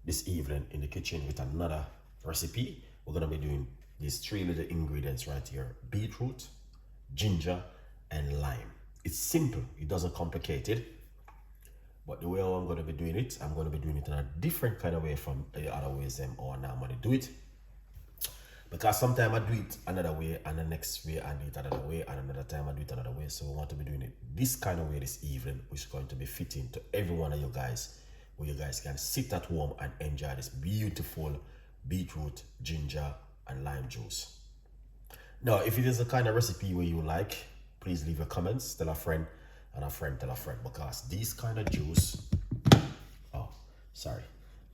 this evening in the kitchen with another recipe. We're gonna be doing these 3 little ingredients right here: beetroot, ginger, and lime. It's simple, it doesn't complicate it. But the way I'm gonna be doing it, I'm gonna be doing it in a different kind of way from the other ways them or now I'm gonna do it. Because sometimes I do it another way, and the next way I do it another way, and another time I do it another way. So we want to be doing it this kind of way this evening, which is going to be fitting to every one of you guys, where you guys can sit at home and enjoy this beautiful beetroot, ginger, and lime juice. Now, if it is the kind of recipe where you like, please leave your comments, tell a friend, and a friend tell a friend, because this kind of juice,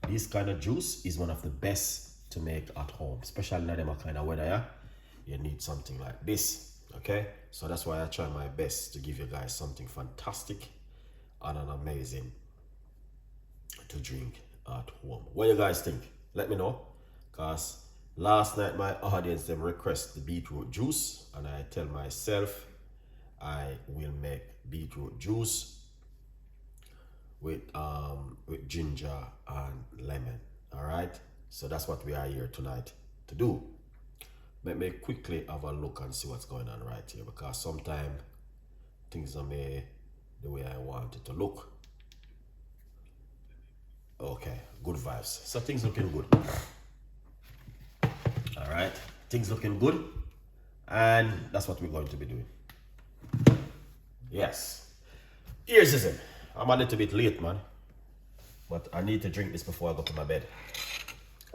this kind of juice is one of the best to make at home, especially in them kind of weather. Yeah, you need something like this. Okay, so that's why I try my best to give you guys something fantastic and an amazing to drink at home. What you guys think? Let me know, because last night my audience them request the beetroot juice, and I tell myself I will make beetroot juice with ginger and lemon. All right, so that's what we are here tonight to do. Let me quickly have a look and see what's going on right here, because sometimes things are made the way I want it to look. Okay, good vibes. So things looking good. All right, things looking good, and that's what we're going to be doing. Yes, here's it. I'm a little bit late, man, but I need to drink this before I go to my bed.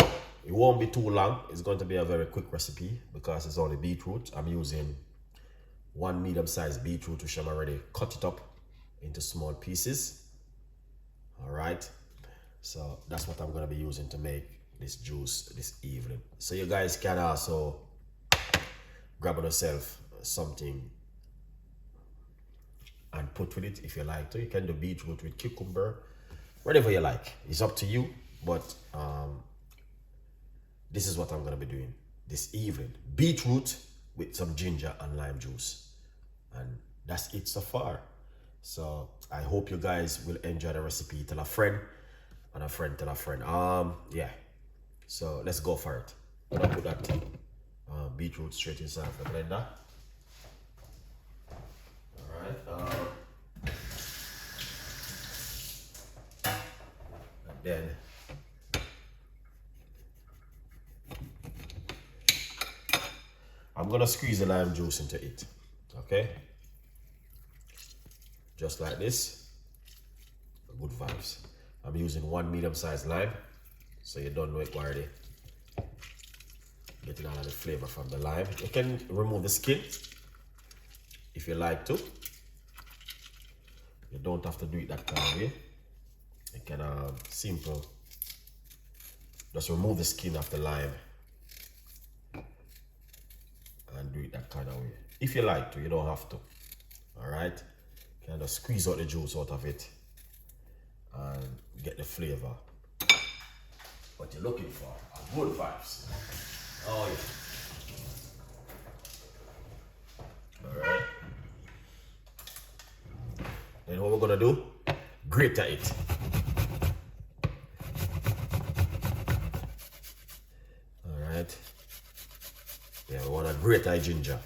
It won't be too long. It's going to be a very quick recipe because it's only beetroot. I'm using 1 medium-sized beetroot, which I'm already cut it up into small pieces. All right, so that's what I'm going to be using to make this juice this evening. So you guys can also grab yourself something and put with it if you like to. You can do beetroot with cucumber, whatever you like. It's up to you, but this is what I'm gonna be doing this evening: beetroot with some ginger and lime juice, and that's it so far. So I hope you guys will enjoy the recipe. Tell a friend, and a friend tell a friend. Yeah, so let's go for it. I'm gonna put that beetroot straight inside the blender. And then I'm gonna squeeze the lime juice into it. Okay, just like this. Good vibes. I'm using 1 medium-sized lime, so you don't know it already. Getting all of the flavor from the lime. You can remove the skin if you like to. You don't have to do it that kind of way. You can simple, just remove the skin of the lime and do it that kind of way. If you like to, you don't have to. All right, kind of squeeze out the juice out of it and get the flavor what you're looking for. Good vibes. Oh yeah. All right. Then what we're gonna do? Grate it. All right. Yeah, we wanna grate our ginger.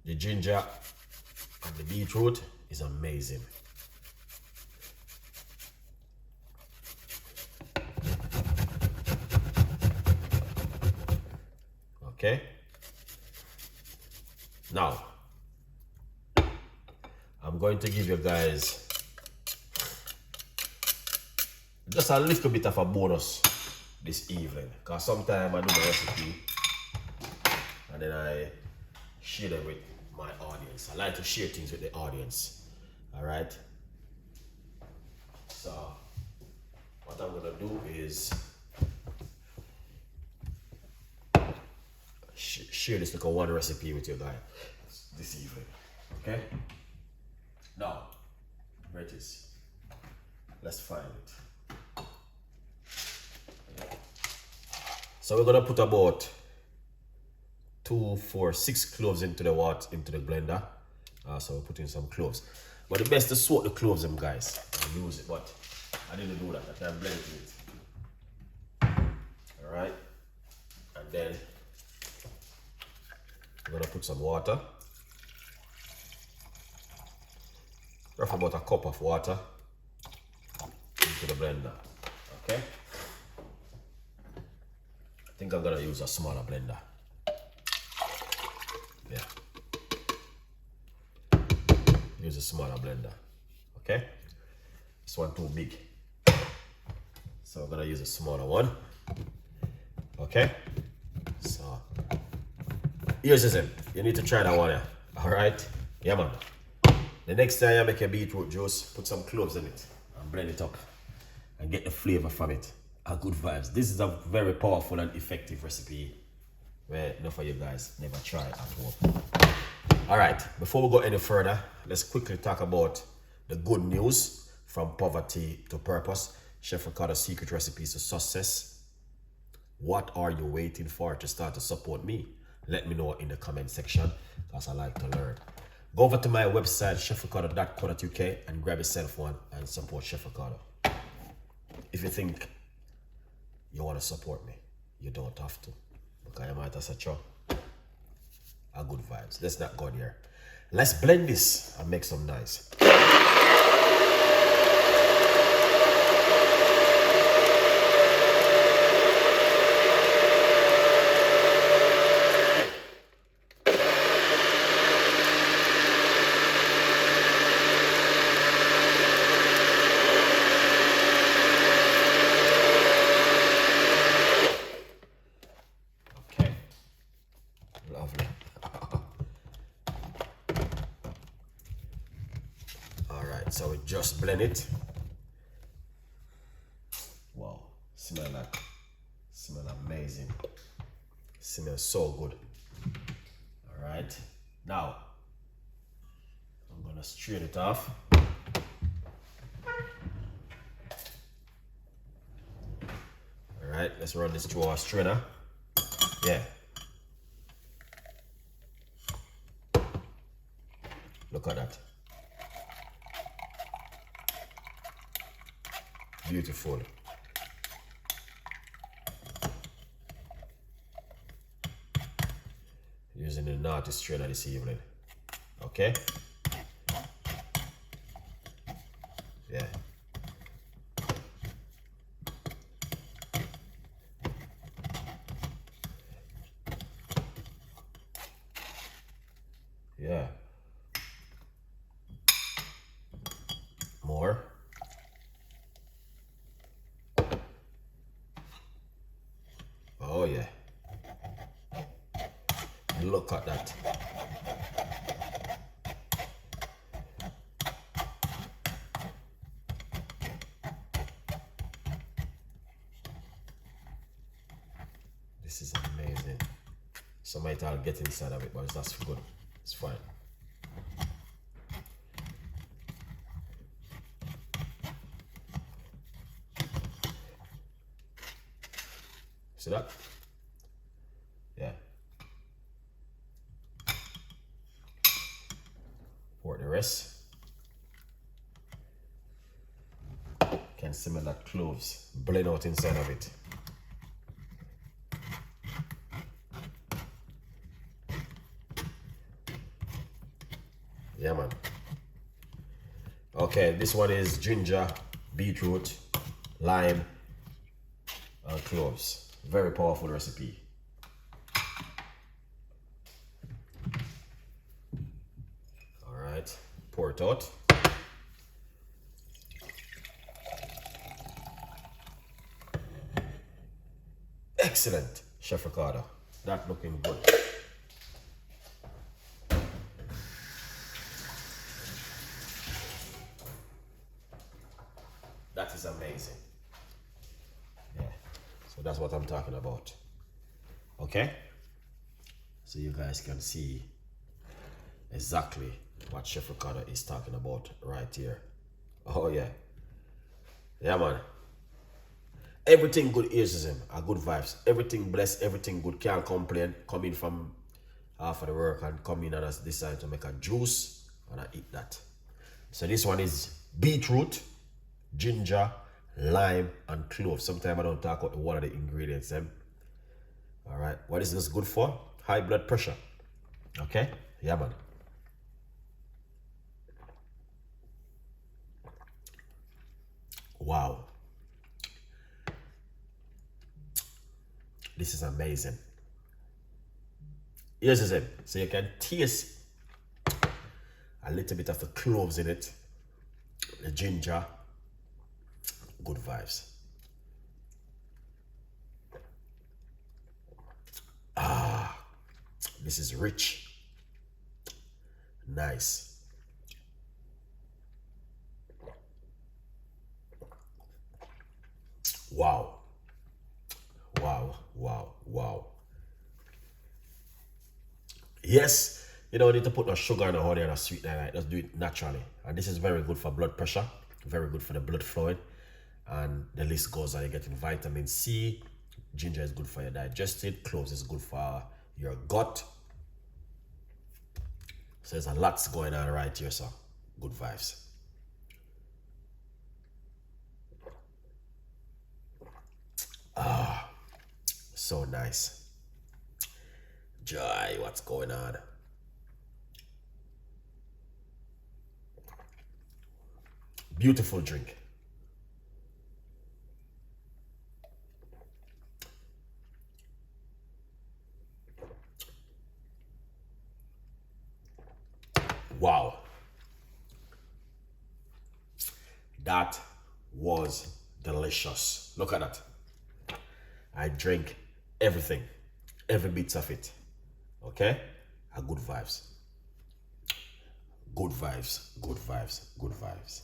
The ginger and the beetroot is amazing. Okay. Now, I'm going to give you guys just a little bit of a bonus this evening, because sometimes I do the recipe and then I share them with my audience. I like to share things with the audience. All right. So what I'm gonna do is share this little one recipe with you guys this evening. Okay. Now, where it is? Let's find it. So we're gonna put about 2, 4, 6 cloves into the blender. So we're putting some cloves. But the best to soak the cloves them, guys, and use it. But I didn't do that. I can blend it with it. All right, and then I'm gonna put some water. Rough about a cup of water into the blender. Okay. I think I'm gonna use a smaller blender. Yeah. Use a smaller blender. Okay. This one too big. So I'm gonna use a smaller one. Okay. So here's the thing. You need to try that one, yeah. Alright? Yeah, man. The next time you make a beetroot juice, put some cloves in it and blend it up and get the flavor from it. And good vibes. This is a very powerful and effective recipe where enough of you guys never try at home. Alright, before we go any further, let's quickly talk about the good news from poverty to purpose. Chef Ricardo's secret recipes to success. What are you waiting for to start to support me? Let me know in the comment section because I like to learn. Go over to my website, chefricardo.co.uk, and grab yourself one and support Chef Ricardo. If you think you want to support me, you don't have to. Because I might have such a good vibes. Let's not go there. Let's blend this and make some nice. So we just blend it. Wow, smell amazing. Smells so good. All right, now I'm gonna strain it off. All right, let's run this through our strainer. Yeah. Look at that. Beautiful. Using the naughty strainer this evening. Okay? Yeah. Yeah. More. Oh yeah. Look at that. This is amazing. Some might all get inside of it, but that's good. It's fine. See that? Yeah. Pour the rest. Can smell that cloves blend out inside of it. Yeah, man. Okay, this one is ginger, beetroot, lime, and cloves. Very powerful recipe. All right, pour it out. Excellent, Chef Ricardo. That looking good. That is amazing. Yeah, so that's what I'm talking about. Okay, so you guys can see exactly what Chef Ricardo is talking about right here. Oh yeah. Yeah, man. Everything good is him. A good vibes. Everything blessed, everything good. Can't complain. Coming from after the work and come in and I decide to make a juice and I eat that. So this one is beetroot, ginger, lime, and clove. Sometimes I don't talk about one of the ingredients. All right, what is this good for? High blood pressure. Okay, yeah, man. Wow, this is amazing. Here's the thing. So you can taste a little bit of the cloves in it, the ginger, good vibes. This is rich, nice. Wow, wow, wow, wow. Yes, you don't need to put no sugar and no honey and a sweetener, like just do it naturally. And this is very good for blood pressure, very good for the blood flowing, and the list goes on. You're getting vitamin C. Ginger is good for your digestive. Cloves is good for your gut. So there's a lot going on right here, so good vibes. So nice. Joy, what's going on? Beautiful drink. Wow. That was delicious. Look at that. I drink everything, every bit of it. Okay? Good vibes. Good vibes, good vibes, good vibes.